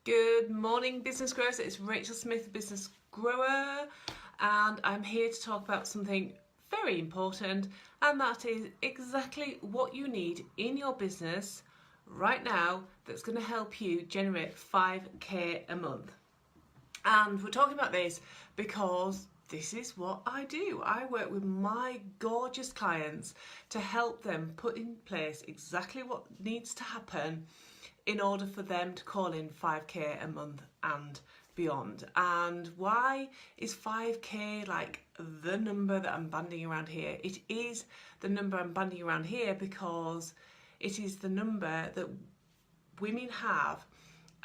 Good morning, business growers. It's Rachel Smith, business grower, and I'm here to talk about something very important, and that is exactly what you need in your business right now that's going to help you generate 5k a month. And we're talking about this because this is what I do. I work with my gorgeous clients to help them put in place exactly what needs to happen in order for them to call in 5k a month and beyond. And why is 5k like the number that I'm banding around here? It is the number I'm banding around here because it is the number that women have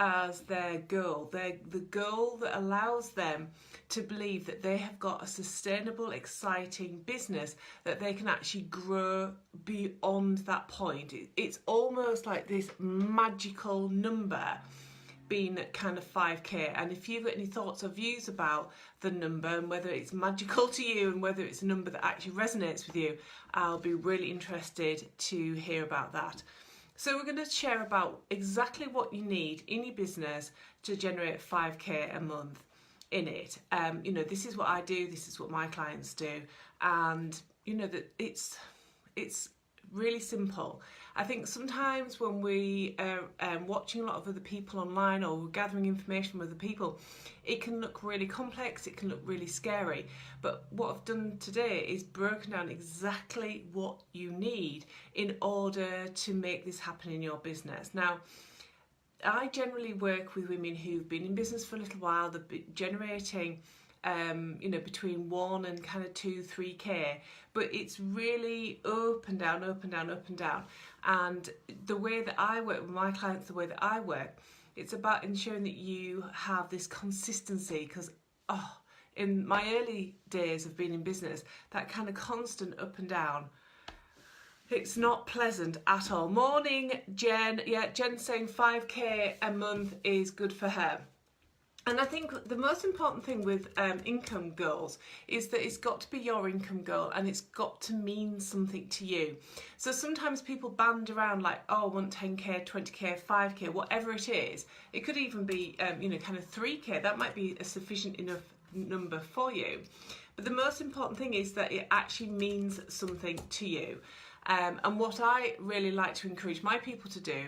as their goal. The goal that allows them to believe that they have got a sustainable, exciting business that they can actually grow beyond that point. It's almost like this magical number being at kind of 5k. And if you've got any thoughts or views about the number and whether it's magical to you and whether it's a number that actually resonates with you, I'll be really interested to hear about that. So we're going to share about exactly what you need in your business to generate 5k a month in it. This is what I do, this is what my clients do, and that it's really simple. I think sometimes when we are watching a lot of other people online or gathering information from other people, it can look really complex, it can look really scary. But what I've done today is broken down exactly what you need in order to make this happen in your business. Now, I generally work with women who've been in business for a little while, they've been generating between 1 and kind of 2-3k, but it's really up and down, up and down, up and down. And the way that I work with my clients, the way that I work, it's about ensuring that you have this consistency, because in my early days of being in business, that kind of constant up and down, it's not pleasant at all. Morning, Jen. Yeah, Jen's saying 5k a month is good for her. And I think the most important thing with income goals is that it's got to be your income goal and it's got to mean something to you. So sometimes people band around like, oh, I want 10k, 20k, 5k, whatever it is. It could even be, kind of 3k. That might be a sufficient enough number for you. But the most important thing is that it actually means something to you. And what I really like to encourage my people to do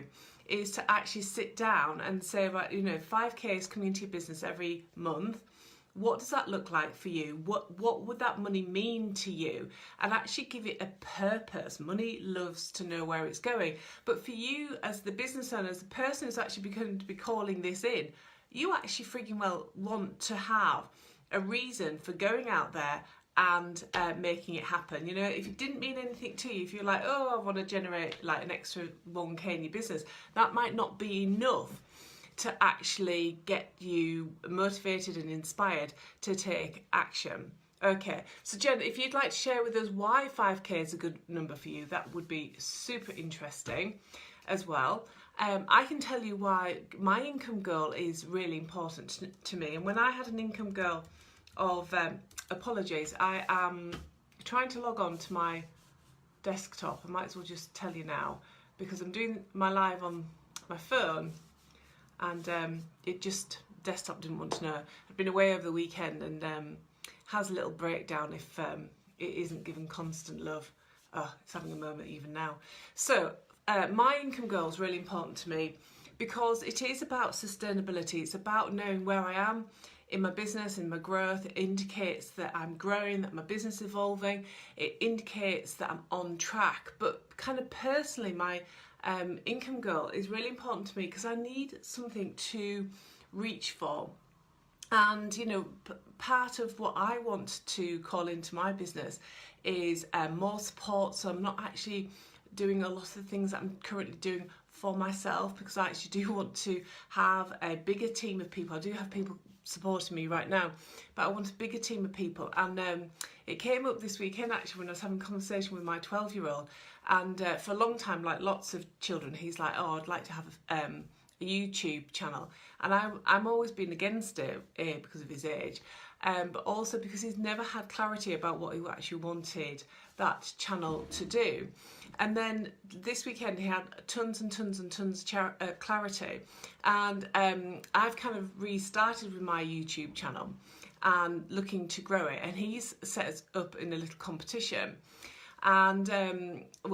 is to actually sit down and say, right, 5k is coming into your business every month. What does that look like for you? What would that money mean to you? And actually give it a purpose. Money loves to know where it's going. But for you as the business owner, as the person who's actually going to be calling this in, you actually freaking well want to have a reason for going out there and making it happen. If it didn't mean anything to you, if you're like, oh, I want to generate like an extra 1k in your business, that might not be enough to actually get you motivated and inspired to take action. Okay, so Jen, if you'd like to share with us why 5k is a good number for you, that would be super interesting as well. I can tell you why my income goal is really important to me. And when I had an income goal of apologies, I am trying to log on to my desktop. I might as well just tell you now because I'm doing my live on my phone and desktop didn't want to know. I've been away over the weekend and has a little breakdown if it isn't given constant love. Oh, it's having a moment even now. So my income goal is really important to me because it is about sustainability. It's about knowing where I am in my business, in my growth. It indicates that I'm growing, that my business is evolving. It indicates that I'm on track. But kind of personally, my income goal is really important to me because I need something to reach for. And, part of what I want to call into my business is more support. So I'm not actually doing a lot of the things that I'm currently doing for myself because I actually do want to have a bigger team of people. I do have people supporting me right now, but I want a bigger team of people. And it came up this weekend actually when I was having a conversation with my 12-year-old, and for a long time, like lots of children, he's like, oh, I'd like to have a YouTube channel, and I'm always been against it because of his age, but also because he's never had clarity about what he actually wanted that channel to do. And then this weekend he had tons and tons and tons of clarity, and I've kind of restarted with my YouTube channel and looking to grow it, and he's set us up in a little competition. And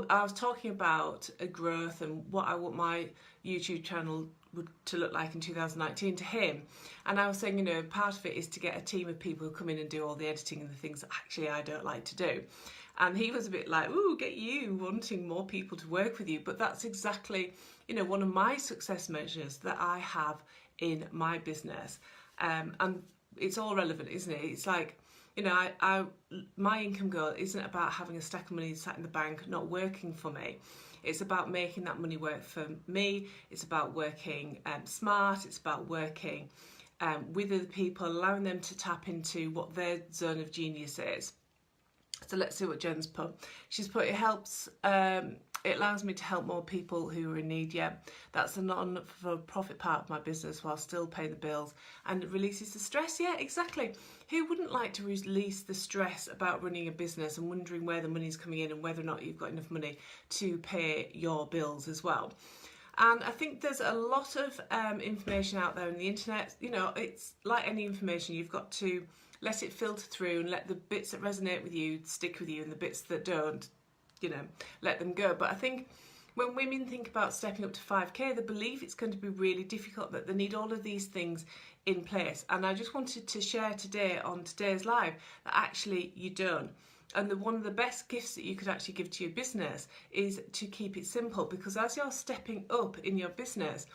I was talking about a growth and what I want my YouTube channel to look like in 2019 to him, and I was saying, you know, part of it is to get a team of people who come in and do all the editing and the things that actually I don't like to do. And he was a bit like, ooh, get you, wanting more people to work with you. But that's exactly, you know, one of my success measures that I have in my business. And it's all relevant, isn't it? It's like, you know, my income goal isn't about having a stack of money sat in the bank not working for me. It's about making that money work for me. It's about working smart. It's about working with other people, allowing them to tap into what their zone of genius is. So let's see what Jen's put. She's put, it helps, it allows me to help more people who are in need. Yeah, that's the not-for-profit part of my business while still paying the bills, and it releases the stress. Yeah, exactly. Who wouldn't like to release the stress about running a business and wondering where the money's coming in and whether or not you've got enough money to pay your bills as well? And I think there's a lot of information out there on the internet. You know, it's like any information, you've got to let it filter through and let the bits that resonate with you stick with you, and the bits that don't, you know, let them go. But I think when women think about stepping up to 5k, they believe it's going to be really difficult, that they need all of these things in place. And I just wanted to share today on today's live that actually you don't. And one of the best gifts that you could actually give to your business is to keep it simple, because as you're stepping up in your business,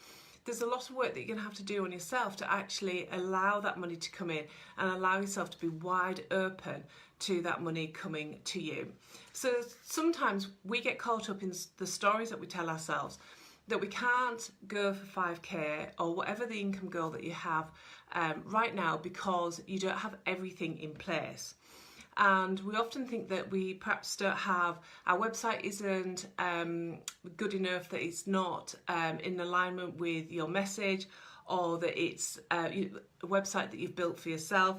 there's a lot of work that you're going to have to do on yourself to actually allow that money to come in and allow yourself to be wide open to that money coming to you. So sometimes we get caught up in the stories that we tell ourselves that we can't go for 5k or whatever the income goal that you have right now, because you don't have everything in place. And we often think that we perhaps don't have, our website isn't good enough, that it's not in alignment with your message, or that it's a website that you've built for yourself.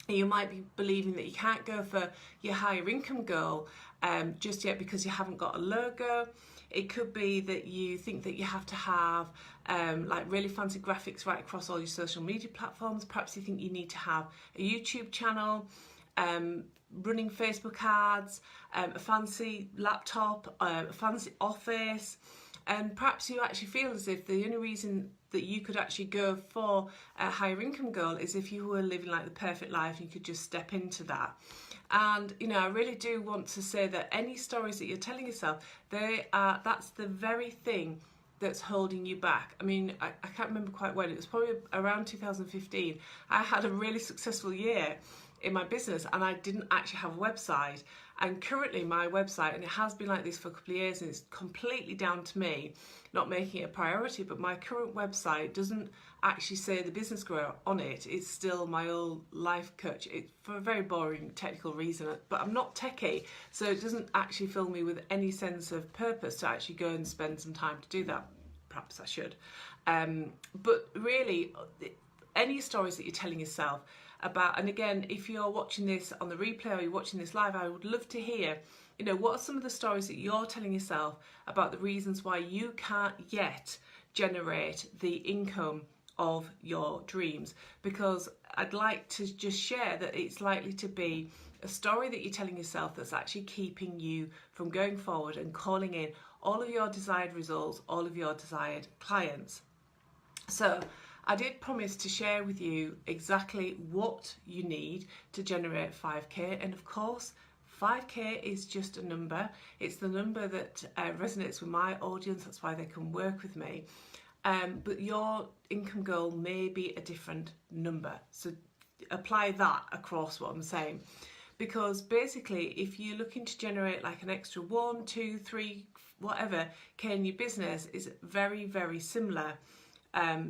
You might be believing that you can't go for your higher income goal just yet because you haven't got a logo. It could be that you think that you have to have like really fancy graphics right across all your social media platforms. Perhaps you think you need to have a YouTube channel, running Facebook ads, a fancy laptop, a fancy office, and perhaps you actually feel as if the only reason that you could actually go for a higher income goal is if you were living like the perfect life and you could just step into that. And you know, I really do want to say that any stories that you're telling yourself, that's the very thing that's holding you back. I mean, I can't remember quite when, it was probably around 2015. I had a really successful year in my business and I didn't actually have a website. And currently my website, and it has been like this for a couple of years, and it's completely down to me not making it a priority, but my current website doesn't actually say The Business Grower on it. It's still my old life coach. It's for a very boring technical reason, but I'm not techie, so it doesn't actually fill me with any sense of purpose to actually go and spend some time to do that. Perhaps I should. But really, any stories that you're telling yourself about, and again, if you're watching this on the replay or you're watching this live, I would love to hear, you know, what are some of the stories that you're telling yourself about the reasons why you can't yet generate the income of your dreams? Because I'd like to just share that it's likely to be a story that you're telling yourself that's actually keeping you from going forward and calling in all of your desired results, all of your desired clients. So I did promise to share with you exactly what you need to generate 5k, and of course 5k is just a number. It's the number that resonates with my audience, that's why they can work with me. But your income goal may be a different number, so apply that across what I'm saying. Because basically, if you're looking to generate like an extra 1, 2, 3, whatever k in your business, is very, very similar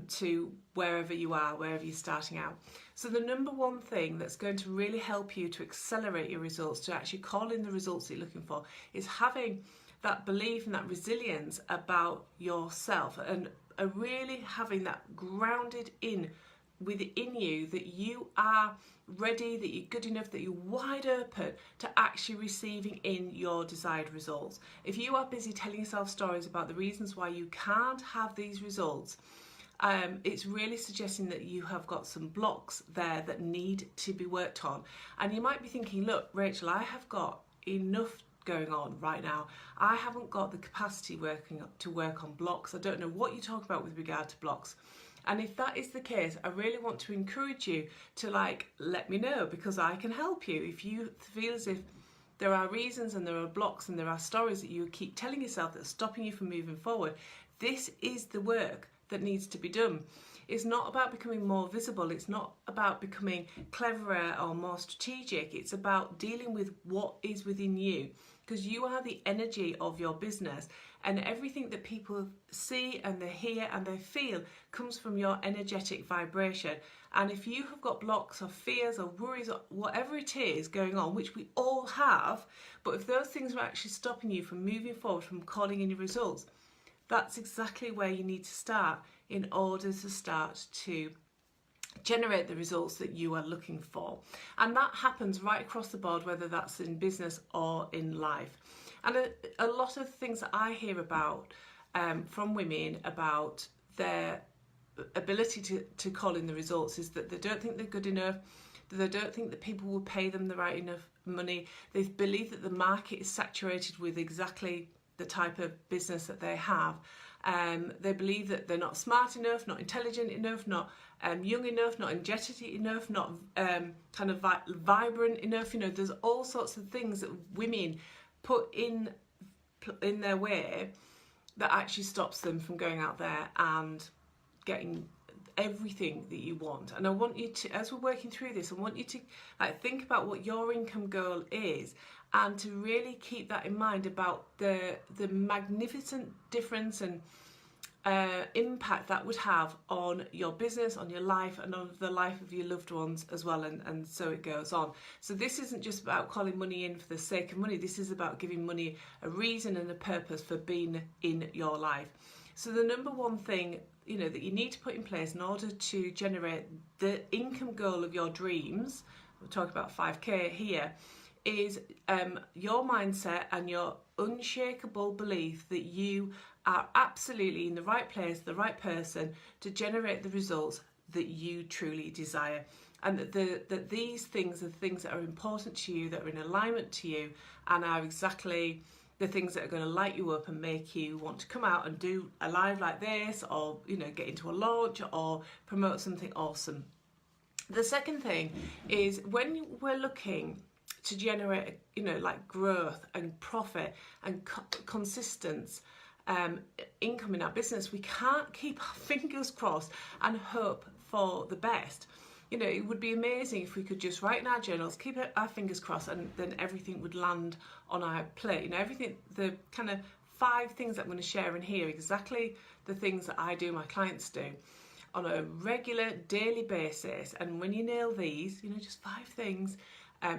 to wherever you are, wherever you're starting out. So the number one thing that's going to really help you to accelerate your results, to actually call in the results that you're looking for, is having that belief and that resilience about yourself, and really having that grounded in within you that you are ready, that you're good enough, that you're wide open to actually receiving in your desired results. If you are busy telling yourself stories about the reasons why you can't have these results, it's really suggesting that you have got some blocks there that need to be worked on. And you might be thinking, look, Rachel, I have got enough going on right now. I haven't got the capacity to work on blocks. I don't know what you talk about with regard to blocks. And if that is the case, I really want to encourage you to let me know, because I can help you. If you feel as if there are reasons and there are blocks and there are stories that you keep telling yourself that are stopping you from moving forward, this is the work that needs to be done. It's not about becoming more visible. It's not about becoming cleverer or more strategic. It's about dealing with what is within you, because you are the energy of your business, and everything that people see and they hear and they feel comes from your energetic vibration. And if you have got blocks or fears or worries or whatever it is going on, which we all have, but if those things are actually stopping you from moving forward, from calling in your results, that's exactly where you need to start in order to start to generate the results that you are looking for. And that happens right across the board, whether that's in business or in life. And a lot of things that I hear about from women about their ability to call in the results is that they don't think they're good enough, that they don't think that people will pay them the right enough money. They believe that the market is saturated with exactly the type of business that they have. They believe that they're not smart enough, not intelligent enough, not young enough, not energetic enough, not kind of vibrant enough. You know, there's all sorts of things that women put in their way that actually stops them from going out there and getting everything that you want. And I want you to, as we're working through this, I want you to think about what your income goal is, and to really keep that in mind about the magnificent difference and impact that would have on your business, on your life, and on the life of your loved ones as well, and so it goes on. So this isn't just about calling money in for the sake of money. This is about giving money a reason and a purpose for being in your life. So the number one thing, you know, that you need to put in place in order to generate the income goal of your dreams, we're talking about 5k here, is your mindset and your unshakable belief that you are absolutely in the right place, the right person to generate the results that you truly desire. And that these things are things that are important to you, that are in alignment to you, and are exactly the things that are going to light you up and make you want to come out and do a live like this, or, you know, get into a launch or promote something awesome. The second thing is, when we're looking to generate, you know, like growth and profit and consistent income in our business, we can't keep our fingers crossed and hope for the best. You know, it would be amazing if we could just write in our journals, keep our fingers crossed, and then everything would land on our plate. You know, everything, the kind of 5 things that I'm going to share in here, exactly the things that I do, my clients do on a regular daily basis. And when you nail these, you know, just 5 things,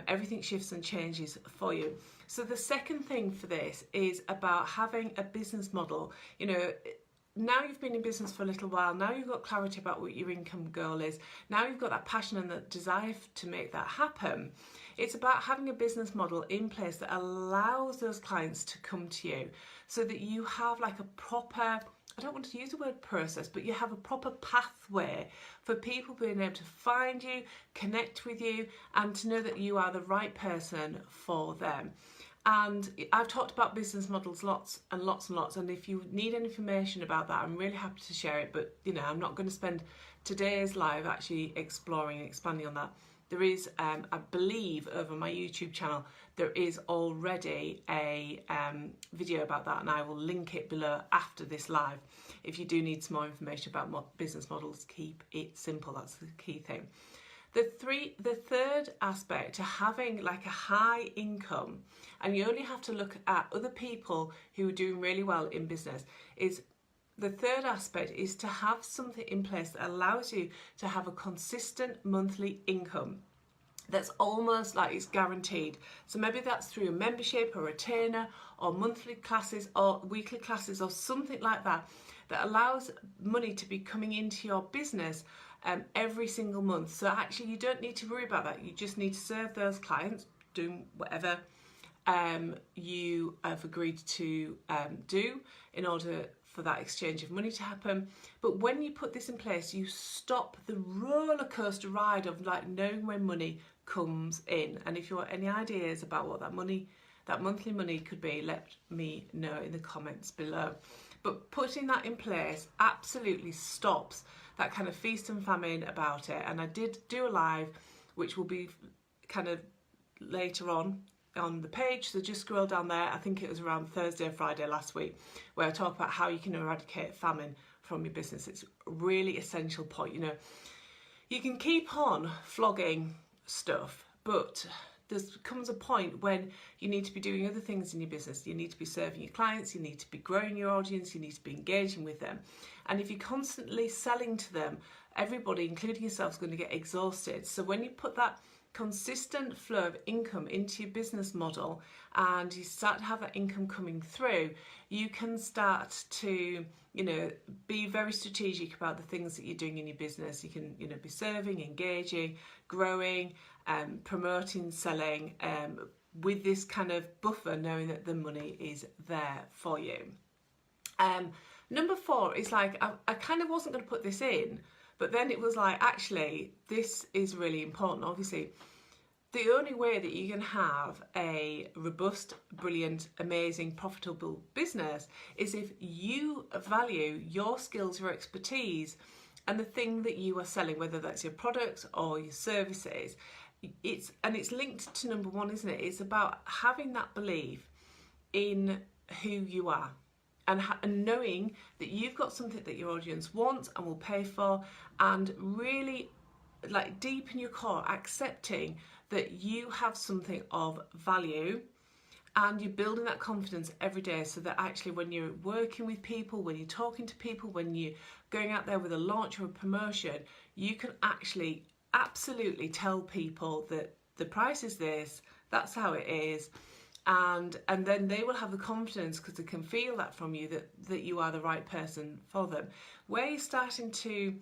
everything shifts and changes for you. So the second thing for this is about having a business model. You know, now you've been in business for a little while, now you've got clarity about what your income goal is, now you've got that passion and that desire to make that happen. It's about having a business model in place that allows those clients to come to you, so that you have like a proper, I don't want to use the word process, but you have a proper pathway for people being able to find you, connect with you, and to know that you are the right person for them. And I've talked about business models lots and lots and lots, and if you need any information about that, I'm really happy to share it. But, you know, I'm not going to spend today's live actually exploring and expanding on that. There is, I believe, over my YouTube channel, there is already a video about that, and I will link it below after this live. If you do need some more information about business models, keep it simple. That's the key thing. The third aspect to having like a high income, and you only have to look at other people who are doing really well in business, is the third aspect is to have something in place that allows you to have a consistent monthly income that's almost like it's guaranteed. So maybe that's through a membership or a retainer or monthly classes or weekly classes or something like that, that allows money to be coming into your business every single month. So actually you don't need to worry about that. You just need to serve those clients, doing whatever you have agreed to do in order for that exchange of money to happen. But when you put this in place, you stop the roller coaster ride of like knowing when money comes in. And if you want any ideas about what that monthly money could be, let me know in the comments below. But putting that in place absolutely stops that kind of feast and famine about it. And I did do a live, which will be kind of later on the page, so just scroll down there. I think it was around Thursday or Friday last week, where I talk about how you can eradicate famine from your business. It's a really essential point. You know, you can keep on flogging stuff, but there comes a point when you need to be doing other things in your business. You need to be serving your clients, you need to be growing your audience, you need to be engaging with them. And if you're constantly selling to them, everybody, including yourself, is going to get exhausted. So when you put that consistent flow of income into your business model and you start to have that income coming through, you can start to, you know, be very strategic about the things that you're doing in your business. You can, you know, be serving, engaging, growing, promoting, selling, with this kind of buffer, knowing that the money is there for you. Number 4 is like, I kind of wasn't going to put this in, but then it was like, actually, this is really important. Obviously, the only way that you can have a robust, brilliant, amazing, profitable business is if you value your skills, your expertise, and the thing that you are selling, whether that's your products or your services. It's linked to number 1, isn't it? It's about having that belief in who you are. And knowing that you've got something that your audience wants and will pay for, and really like deep in your core accepting that you have something of value, and you're building that confidence every day, so that actually when you're working with people, when you're talking to people, when you're going out there with a launch or a promotion, you can actually absolutely tell people that the price is this, that's how it is. And then they will have the confidence, because they can feel that from you, that you are the right person for them. Where you're starting to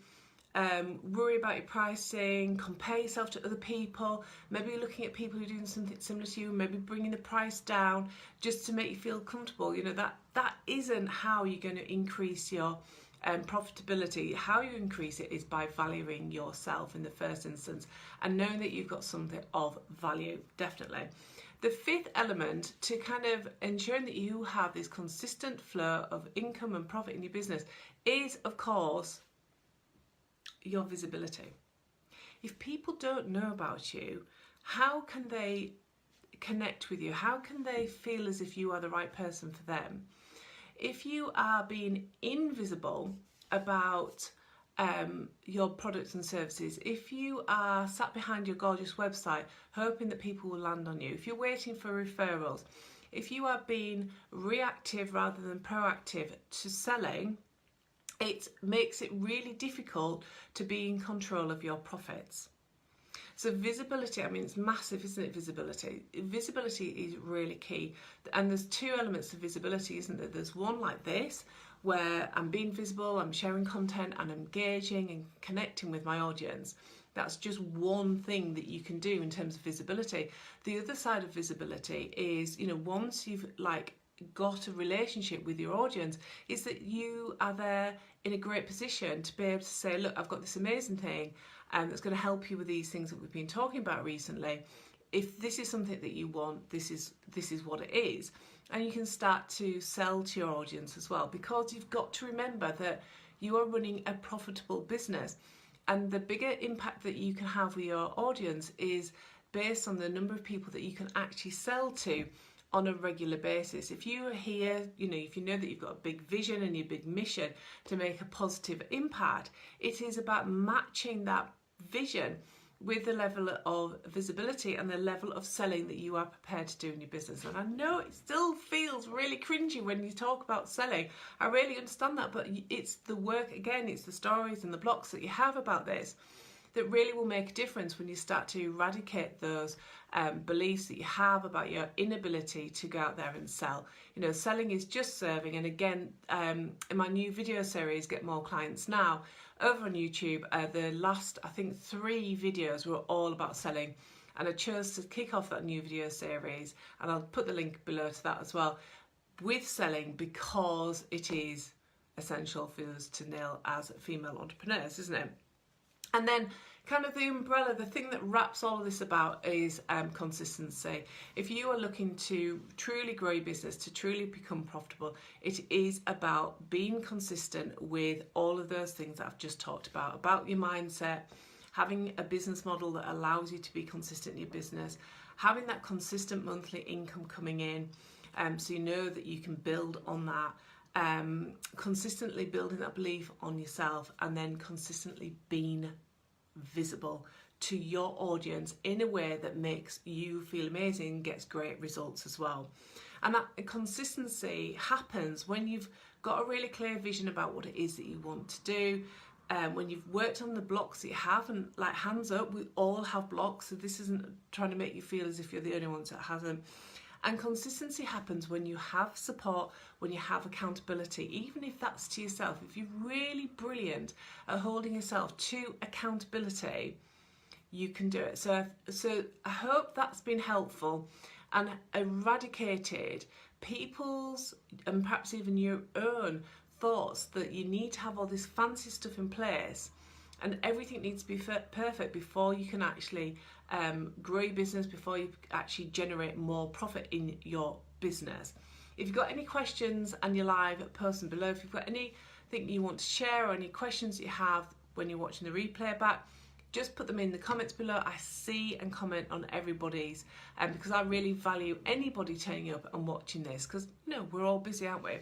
worry about your pricing, compare yourself to other people, maybe you're looking at people who are doing something similar to you, maybe bringing the price down just to make you feel comfortable, you know, that isn't how you're going to increase your profitability. How you increase it is by valuing yourself in the first instance, and knowing that you've got something of value, definitely. The 5th element to kind of ensuring that you have this consistent flow of income and profit in your business is, of course, your visibility. If people don't know about you, how can they connect with you? How can they feel as if you are the right person for them? If you are being invisible about your products and services, if you are sat behind your gorgeous website hoping that people will land on you, if you're waiting for referrals, if you are being reactive rather than proactive to selling, it makes it really difficult to be in control of your profits. So visibility, I mean, it's massive, isn't it, visibility? Visibility is really key. And there's 2 elements to visibility, isn't there? There's one like this, where I'm being visible, I'm sharing content, and engaging and connecting with my audience. That's just one thing that you can do in terms of visibility. The other side of visibility is, you know, once you've like got a relationship with your audience, is that you are there in a great position to be able to say, look, I've got this amazing thing that's going to help you with these things that we've been talking about recently. If this is something that you want, this is what it is. And you can start to sell to your audience as well, because you've got to remember that you are running a profitable business, and the bigger impact that you can have with your audience is based on the number of people that you can actually sell to on a regular basis. If you are here, you know, if you know that you've got a big vision and your big mission to make a positive impact, it is about matching that vision with the level of visibility and the level of selling that you are prepared to do in your business. And I know it still feels really cringy when you talk about selling. I really understand that, but it's the work, again, it's the stories and the blocks that you have about this that really will make a difference when you start to eradicate those beliefs that you have about your inability to go out there and sell. You know, selling is just serving. And again, in my new video series, Get More Clients Now, over on YouTube, the last, I think, 3 videos were all about selling. And I chose to kick off that new video series, and I'll put the link below to that as well, with selling, because it is essential for us to nail as female entrepreneurs, isn't it? And then kind of the umbrella, the thing that wraps all of this about is consistency. If you are looking to truly grow your business, to truly become profitable, it is about being consistent with all of those things that I've just talked about your mindset, having a business model that allows you to be consistent in your business, having that consistent monthly income coming in, so you know that you can build on that, consistently building that belief on yourself, and then consistently being visible to your audience in a way that makes you feel amazing and gets great results as well. And that consistency happens when you've got a really clear vision about what it is that you want to do. When you've worked on the blocks that you have, and like, hands up, we all have blocks, so this isn't trying to make you feel as if you're the only ones that hasn't. And consistency happens when you have support, when you have accountability, even if that's to yourself. If you're really brilliant at holding yourself to accountability, you can do it. So I hope that's been helpful and eradicated people's, and perhaps even your own, thoughts that you need to have all this fancy stuff in place and everything needs to be perfect before you can actually grow your business, before you actually generate more profit in your business. If you've got any questions and you're live, post them below. If you've got anything you want to share or any questions that you have when you're watching the replay back, just put them in the comments below. I see and comment on everybody's, because I really value anybody turning up and watching this, because, you know, we're all busy, aren't we?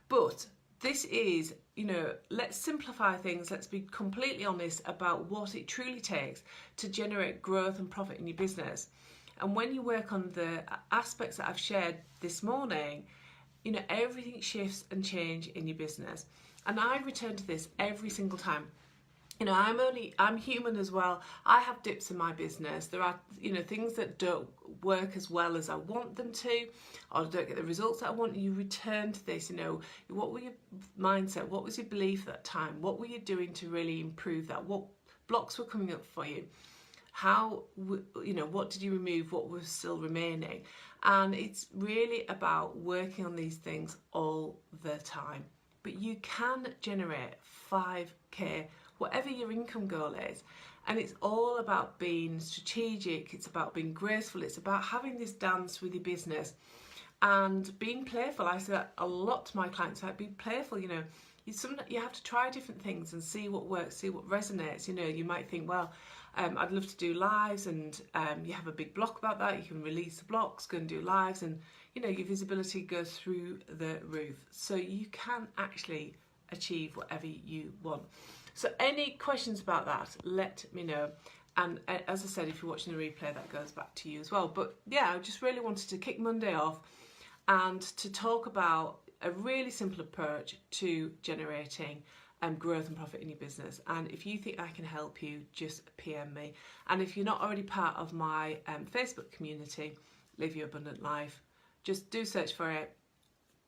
But this is, you know, let's simplify things. Let's be completely honest about what it truly takes to generate growth and profit in your business. And when you work on the aspects that I've shared this morning, you know, everything shifts and changes in your business. And I return to this every single time. You know, I'm human as well. I have dips in my business. There are, you know, things that don't work as well as I want them to, or don't get the results that I want. You return to this, you know, what were your mindset? What was your belief at that time? What were you doing to really improve that? What blocks were coming up for you? How, you know, what did you remove? What was still remaining? And it's really about working on these things all the time. But you can generate 5K, whatever your income goal is. And it's all about being strategic, it's about being graceful, it's about having this dance with your business and being playful. I say that a lot to my clients, like, be playful, you know. You have to try different things and see what works, see what resonates. You know, you might think, well, I'd love to do lives, and you have a big block about that. You can release the blocks, go and do lives, and, you know, your visibility goes through the roof. So you can actually achieve whatever you want. So any questions about that, let me know. And as I said, if you're watching the replay, that goes back to you as well. But yeah, I just really wanted to kick Monday off and to talk about a really simple approach to generating growth and profit in your business. And if you think I can help you, just PM me. And if you're not already part of my Facebook community, Live Your Abundant Life, just do search for it,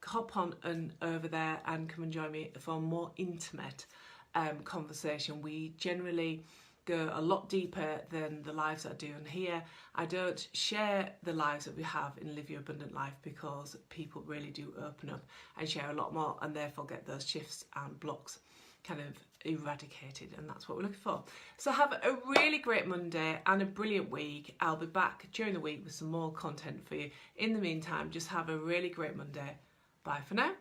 hop on and over there and come and join me for a more intimate conversation. We generally go a lot deeper than the lives that I do on here. I don't share the lives that we have in Live Your Abundant Life because people really do open up and share a lot more, and therefore get those shifts and blocks kind of eradicated, and that's what we're looking for. So have a really great Monday and a brilliant week. I'll be back during the week with some more content for you. In the meantime, just have a really great Monday. Bye for now.